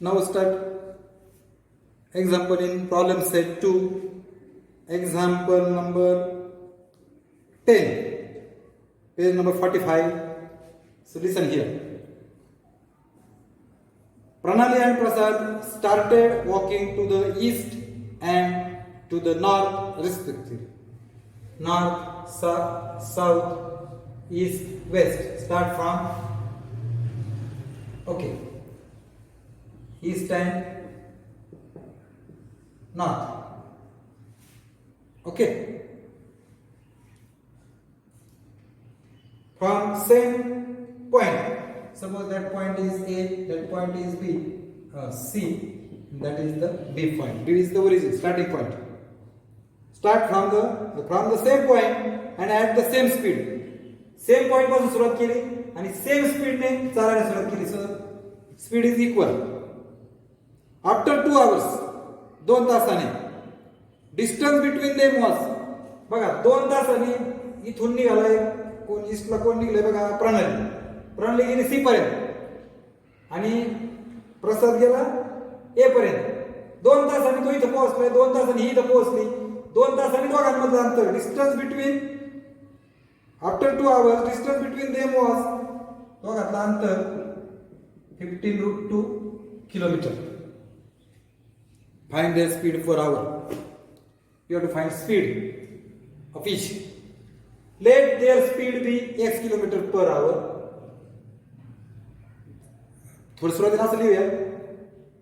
Now start example in problem set 2, example number 10, page number 45. So listen here. Pranali and Prasad started walking to the east and to the north respectively. North, south, east, west. Start from east and north. Okay. From same point. Suppose that point is A, that point is B, C, that is the B point. B is the origin, starting point. Start from the same point and at the same speed. Same point पासून सुरुवात केली आणि same speed ने चालायला सुरुवात केली. So speed is equal. After 2 hours, 2 तासाने, distance between them was, बघा 2 तासाने इथून निघालाय कोण ईस्टला, कोण निघालाय बघा प्रणाली गेली सी पर्यंत आणि प्रसाद गेला ए पर्यंत. 2 तासांनी तो इथं पोहोचलाय, 2 तासांनी ही इथं पोहोचली. 2 तासांनी दोघांमधलं अंतर, distance between after 2 hours distance between them was, दोघांतलं अंतर 15√2 kilometre. Find their speed per hour. You have to find speed of each. Let their speed be x kilometer per hour. थोडं सुरुवातीला असं लिहूया.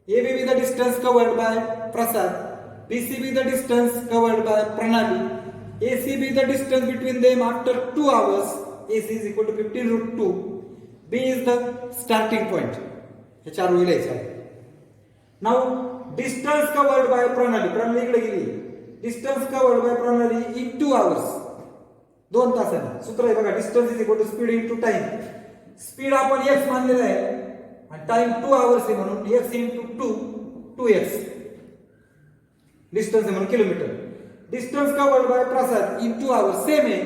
AB be the distance covered by Prasad. BC be the distance covered by Pranali. AC be the distance between them after 2 hours. AC is equal to 15√2. B is the starting point. हे चार होईल याच्या. Now distance covered by Pranali इकडे गेली. Distance covered by Pranali in 2 hours. 2 तासांनी. सूत्र आहे बघा, distance is equal to speed into time. Speed आपण x मानलेला आहे आणि टाइम 2 hours आहे म्हणून x into 2, 2x. डिस्टन्स आहे म्हणून kilometre. Distance covered bye Prasad in 2 hours same आहे,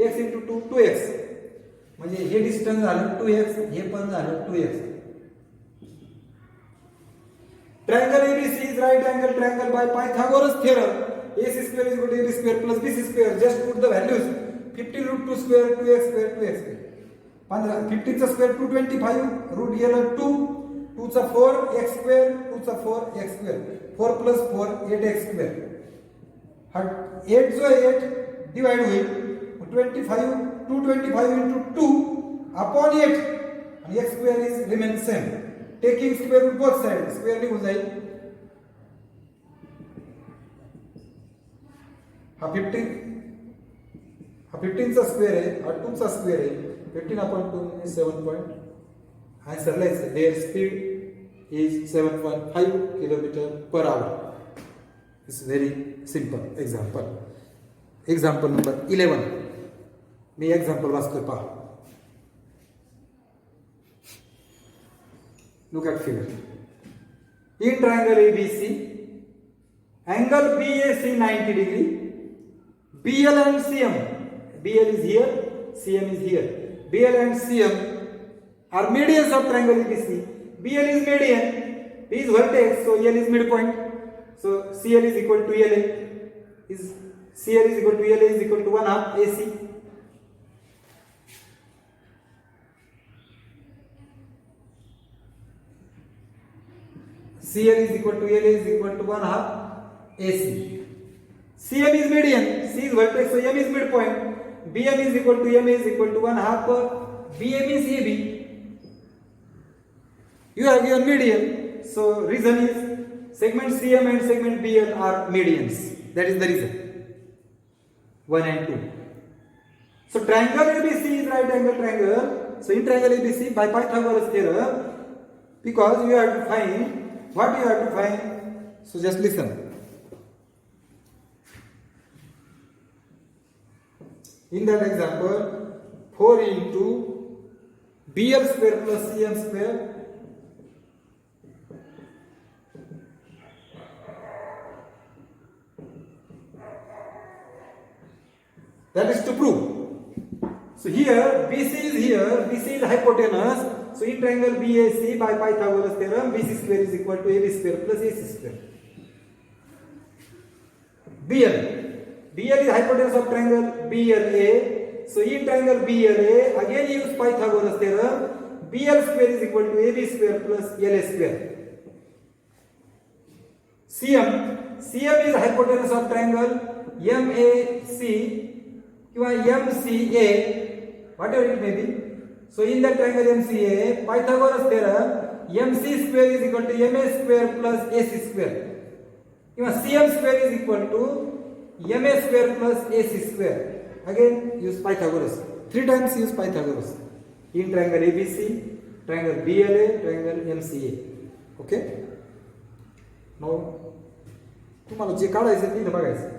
x into 2, 2x. म्हणजे हे डिस्टन्स झालं 2x, हे पण झालं 2x. Triangle ABC is right angle triangle by Pythagoras theorem. AC square is equal to AB square plus BC square. Just put the values. 15√2 square, 2x square, 2x square. 15 चा square 225, route गेलं 2, 2 चा 4 x square, 2 चा 4 x square. 4 plus 4 8x square. हा 8 जो आहे 8 divide होईल. 25 225 into 2 upon 8 and x square is remain same. Taking square root both sides, square निघून जाईल. हा 15 चा स्क्वेअर आहे, हा 2 चा स्क्वेअर आहे. 15 upon 2 is 7 point. Answer is their speed is 7.5 kilometer per hour. It's very simple example. Example number 11. Me example वाचतोय पहा. Look at figure. In triangle ABC, angle BAC 90 degree, BL and CM. BL is here, CM is here. BL and CM are medians of triangle ABC. BL is median, B is vertex, so L is midpoint. So CL is equal to LA. CL is equal to LA is equal to 1/2 AC. CL is equal to LA is equal to 1/2 AC. CM is median, C is vertex, so M is midpoint. BM is equal to MA is equal to 1/2 BM is AB. You have given median, so reason is segment CM and segment BL are medians. That is the reason. 1 and 2. So triangle ABC is right angle triangle. So in triangle ABC by Pythagoras theorem, because you have to find what you have to find. So just listen. In that example, 4 into BL square plus CM square that is to prove. So here BC is here, BC is hypotenuse. So in triangle BAC by Pythagoras theorem, BC square is equal to AB square plus AC square. BL. BL is hypotenuse of triangle BLA. So in triangle BLA, again use Pythagoras theorem, BL square is equal to AB square plus LA square. CM. CM is hypotenuse of triangle MAC or MCA, whatever it may be. So in that triangle MCA, Pythagoras theorem, MC square is equal to MA square plus AC square. CM square is equal to MA square plus AC square. Again use Pythagoras. 3 times use Pythagoras. In triangle ABC, triangle BLA, triangle MCA. Okay? Now तुम्हाला जे काढायचं ते इथं बघायचं.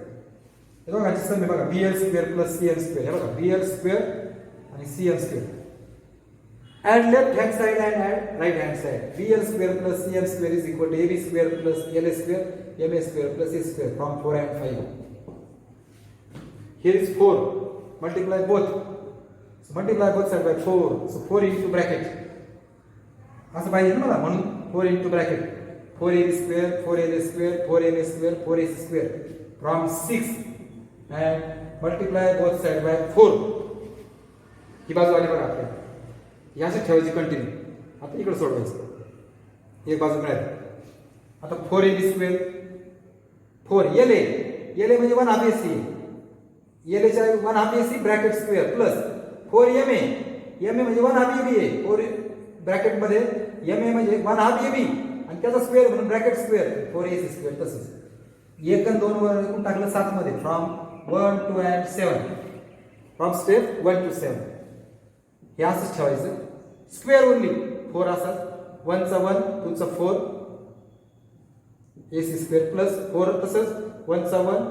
हे बघा सम बघा BL square plus CM square. हे बघा BL स्क्वेअर आणि CM square. Add left hand side and add right hand side. BL square plus CM square is equal to AB square plus LA square, MA square plus A square from 4 and 5. Here is 4. Multiply both. So multiply both side by 4. So 4 into bracket. असं पाहिजे ना मला म्हणून 4 into bracket. 4AB square, 4LA square, 4MA square, 4AC square from 6 and multiply both side by 4. ही बाजू आली बघा आपल्याला. याची ठेवायची कंटिन्यू. आता इकडे सोडवायचं. एक बाजू मिळाली. आता 4AB square 4 LA म्हणजे 1 half AC. LA च्या 1 half AC bracket square plus 4MA म्हणजे 1 half AB आहे. 4 ब्रॅकेट मध्ये MA म्हणजे 1 half AB आणि त्याचा स्क्वेअर म्हणून ब्रॅकेट स्क्वेअर 4AC स्क्वेअर तसंच. 1 आणि 2 वर एकूण टाकलं 7 मध्ये from 1 2 and 7. From step 1 to 7. हे असंच ठेवायचं. स्क्वेअर ओनली 4 असतात. 1 चा 1, 2 चा 4 AC स्क्वेअर प्लस 4 तसंच 1 चा 1,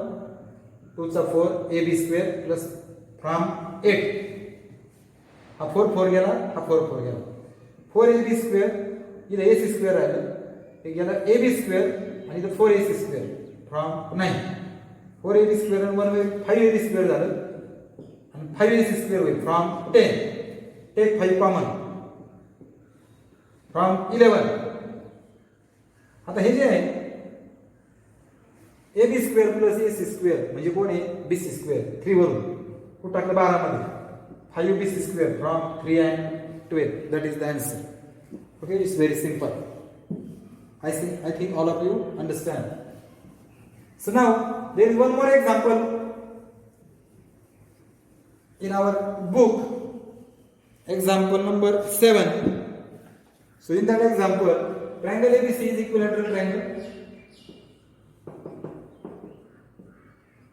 2 चा 4 AB स्क्वेअर प्लस फ्रॉम 8. हा 4 गेला, हा 4 गेला. 4AB स्क्वेअर इथं AC स्क्वेअर राहिलं. हे गेला AB स्क्वेअर आणि इथं 4AC square from 9. 4AB square आणि 1 होईल 5AB स्क्वेअर झालं आणि 5AC स्क्वेअर होईल फ्रॉम 10. Take 5 common from 11. आता हे जे आहे AB square plus AC square म्हणजे कोण आहे BC स्क्वेअर 3 वरून कुठं टाकलं 12 मध्ये 5BC square from 3 and 12. That is the answer. Okay, it's very simple. I think all of you understand. So now there is one more example in our book, example number 7. So in that example, triangle ABC is equilateral triangle.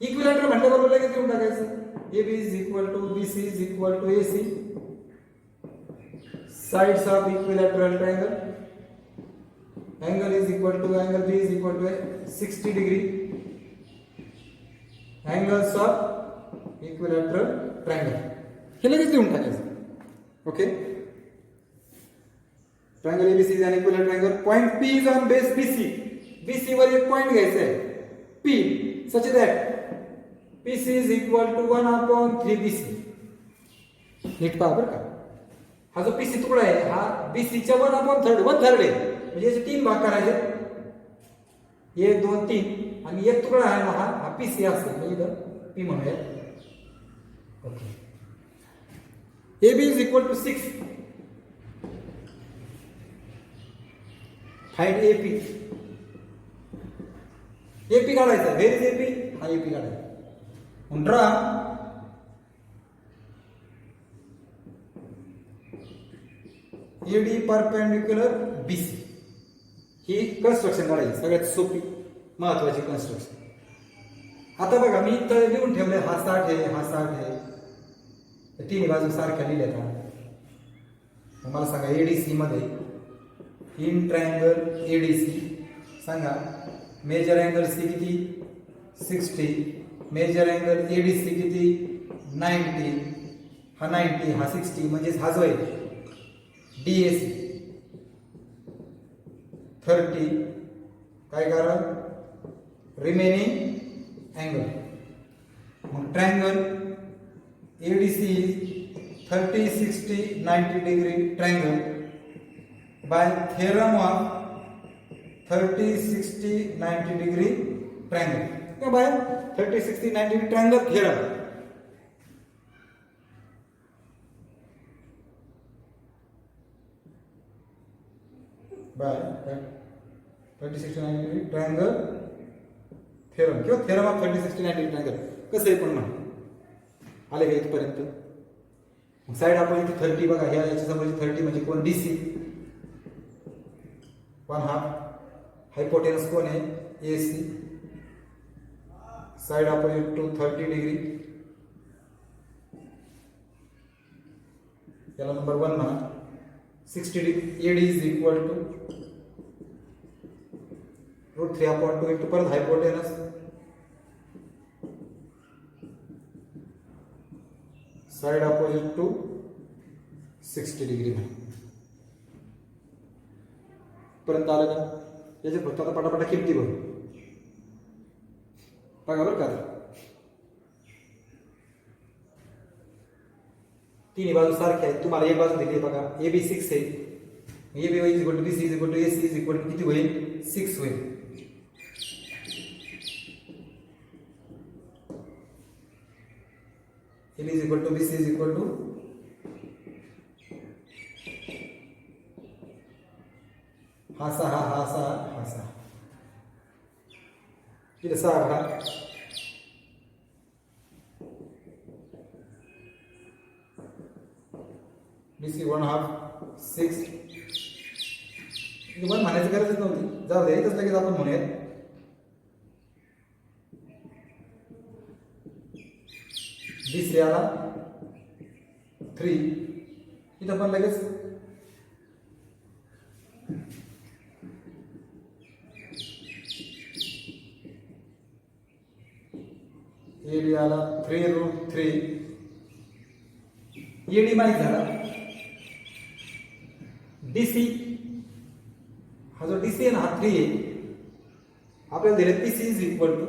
Equilateral म्हटल्याबरोबर लगेच घेऊन टाकायचं. AB is equal to BC is equal to AC. Sides of equilateral triangle. Angle is equal to angle B is equal to 60 degree. Angles of equilateral triangle. हे लगेच लिहून टाकायचं. Okay. Triangle ABC is an equilateral triangle. Point P is on base BC. BC वर एक point घ्यायचा आहे. P such that PC is equal to 1/3BC. नीट पहा बरं का. हा जो PC तुकडा आहे हा BC च्या 1/3 आहे. म्हणजे याचे 3 भाग करायचे. 1 2 3 आणि एक तुकडा आहे हा PC असेल. म्हणजे इथं P म्हणूया. Okay. AB is equal to 6. Find AP. AP काढायचा. Where is AP? हा AP काढायचा. Draw AD perpendicular BC. ही कन्स्ट्रक्शन काढायची सगळ्यात सोपी महत्वाची कन्स्ट्रक्शन. आता बघा मी इथं लिहून ठेवले हा 60 आहे हा 60 आहे. तिन्ही बाजू सारख्या लिहिल्या का मला सांगा ADC मध्ये इन ट्रायंगल ADC सांगा मेजर अँगल C किती 60. मेजर अँगल ADC किती 90. हा 90 हा 60 म्हणजे हा जो आहे DAC 30. काय कारण रिमेनिंग अँगल. मग triangle ADC 30, 60, 90 degree triangle by theorem of 30, 60, 90 degree triangle. क्या by 30, 60, 90 degree triangle theorem. By 30, 60, 90 degree triangle theorem किंवा theorem of 30, 60, 90 degree triangle कसं आहे पण म्हणा आले का इथपर्यंत. साइड आपण इथे 30 बघा ह्या याच्या समोरची 30 म्हणजे कोण डीसी 1/2 हायपोटेनस कोण आहे AC side opposite to 30 degree याला नंबर 1 म्हणा 60 degree AD is equal to √3/2 into परत hypotenuse side opposite to 60 degree पर्यंत आलं का. याचे फक्त आता पटापटा किमती बघ बघा बरं का. तिन्ही बाजू सारख्या आहेत. तुम्हाला एक बाजू दिली आहे बघा ए बी 6 आहे. A B is equal to B C is equal to A C is equal to किती होईल 6 होईल. A B is equal to B C is equal to हा 6 किती 6 बघा BC 1/2 6 1 म्हणायची गरजच नव्हती. जाऊ दे इथंच लगेच आपण म्हणूयात BC आला 3 इथं पण लगेच एडी आला 3√3 एडी माहित झाला. डीसी हा जो डीसी आहे ना हा 3 आहे. आपल्याला दिले PC is equal to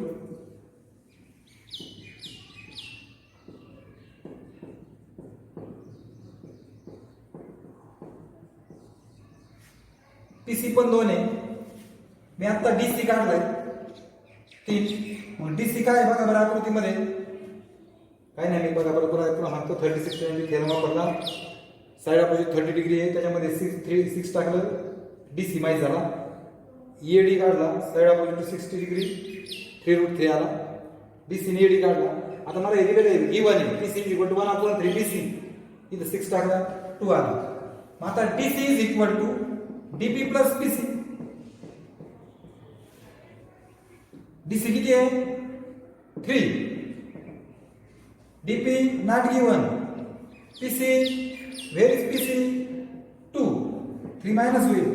PC पण 2 आहे. मी आता डीसी काढलाय 3. मग डीसी काय बघा बरं आकृतीमध्ये काय नाही. मी बघा बरं पुन्हा सांगतो 30, 60 थेरम वापरला. साइड अपोजिट 30 डिग्री आहे त्याच्यामध्ये 6 टाकलं डीसी माहीत झाला. ईएडी काढला साइड अपोजिट टू 60 डिग्री 3√3 आला. डीसी ने ईडी काढला. आता मला हे दिलेलं आहे गिवन आहे PC is equal to 1/3 DC इथं 6 टाकला 2 आला. मग आता DC is equal to DP plus PC. DC किती आहे 3. DP not given. PC where is PC 2 3 minus होईल.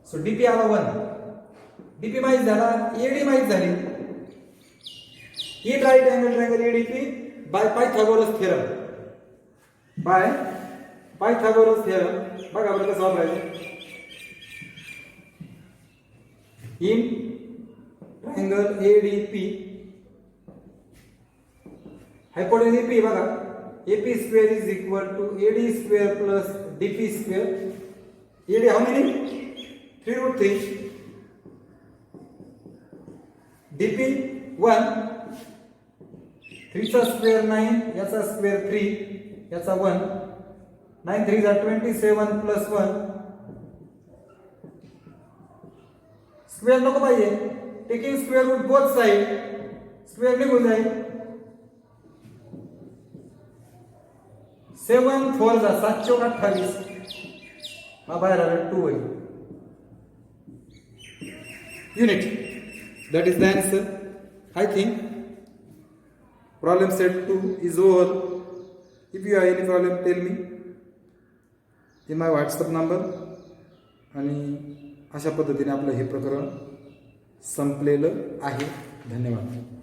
सो डीपी आला 1. डीपी माहित झाला. एडी माहित झाली. ही right angle triangle ADP by Pythagoras theorem बघा बरं कसं वापरायचं. In triangle ADP hypotenuse AP बघा AP square is equal to AD square plus DP square. AD how many 3√3 DP 1 3 चा स्क्वेअर 9 याचा स्क्वेअर 3 याचा 1 9 3 जा 27 प्लस 1 स्क्वेअर नको पाहिजे. Taking square root both side square निघून जाईल. 7 4 जा 7 × 28 हा बाहेर आला 2 होईल unit. That is the answer. I think problem set 2 is over. If you have any problem, tell me in my WhatsApp number. आणि अशा पद्धतीने आपलं हे प्रकरण संपलेलं आहे. धन्यवाद.